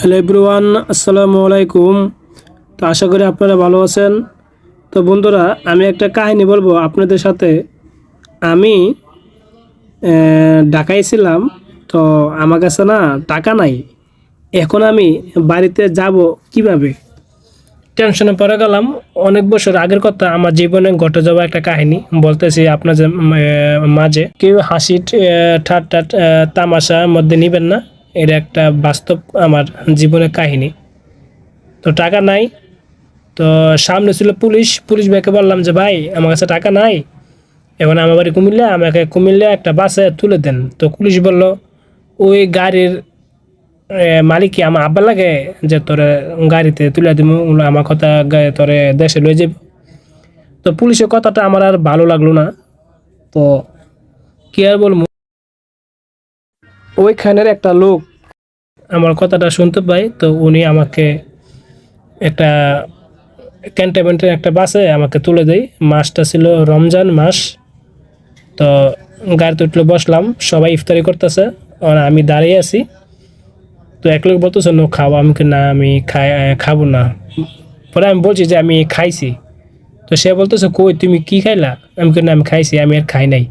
Hello everyone, আসসালামু আলাইকুম। তো আশা করি আপনারা ভালো আছেন। তো বন্ধুরা, আমি একটা কাহিনী বলবো আপনাদের সাথে। আমি ঢাকায় ছিলাম। তো আমার কাছে না টাকা নাই। এখন আমি বাড়িতে যাব কিভাবে, টেনশনে পড়ে গেলাম। অনেক বছর আগের কথা, আমার জীবনে ঘটে যাওয়া একটা কাহিনী বলতেছি আপনাদের মাঝে। কেউ হাসি ঠাট্টা তামাশার মধ্যে নিবেন না। এটা একটা বাস্তব আমার জীবনের কাহিনী। তো টাকা নাই। তো সামনে ছিল পুলিশ। পুলিশ ভাইকে বললাম যে ভাই, আমার কাছে টাকা নাই, এখন আমার বাড়ি কুমিল্লা, আমাকে কুমিল্লা একটা বাসে তুলে দেন। তো পুলিশ বলল, ওই গাড়ির মালিকই আমার আব্বা লাগে, যে তোরে গাড়িতে তুলে দিব, আমার কথা তোরে দেশে লয়ে যাব। তো পুলিশের কথাটা আমার আর ভালো লাগলো না। তো কি আর বলবো, ওইখানের একটা লোক আমার কথাটা শুনতে পাই। তো উনি আমাকে একটা ক্যান্টনমেন্টের একটা বাসে আমাকে তুলে দেয়। মাসটা ছিল রমজান মাস। তো গাড়িতে উঠলে বসলাম, সবাই ইফতারি করতেছে আর আমি দাঁড়িয়ে আছি। তো এক লোক বলতেছে নো খাও, আমি না আমি খাবো না। পরে আমি বলছি যে আমি খাইছি। তো সে বলতেছে কই তুমি কি খাইলা, আমি না আমি খাইছি, আমি আর খাই নাই।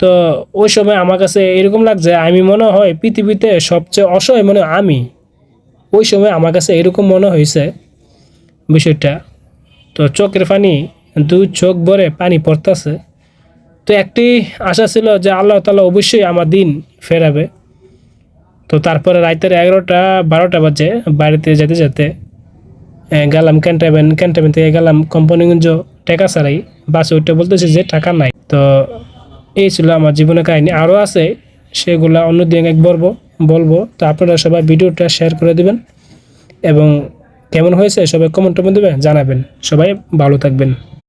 তো ওই সময় আমার কাছে এরকম লাগছে আমি মনে হয় পৃথিবীতে সবচেয়ে অসহায় মনে আমি। ওই সময় আমার কাছে এরকম মনে হয়েছে বিষয়টা। তো চোখের পানি, দু চোখ ভরে পানি পড়তেছে। তো একটি আশা ছিল যে আল্লাহ তাআলা অবশ্যই আমার দিন ফেরাবে। তো তারপরে রাতের 11টা 12টা বাজে বাড়িতে যেতে যেতে গেলাম ক্যান্টনমেন্ট থেকে গেলাম কোম্পানিগঞ্জ। টাকা ছাড়াই বাসে উঠে বলতেছে যে টাকা নাই। তো এই ছিল আমার জীবনের কাহিনী। আরও আছে, সেগুলো অন্যদিন এক বলবো। তো আপনারা সবাই ভিডিওটা শেয়ার করে দেবেন এবং কেমন হয়েছে সবাই কমেন্টের মধ্যে জানাবেন। সবাই ভালো থাকবেন।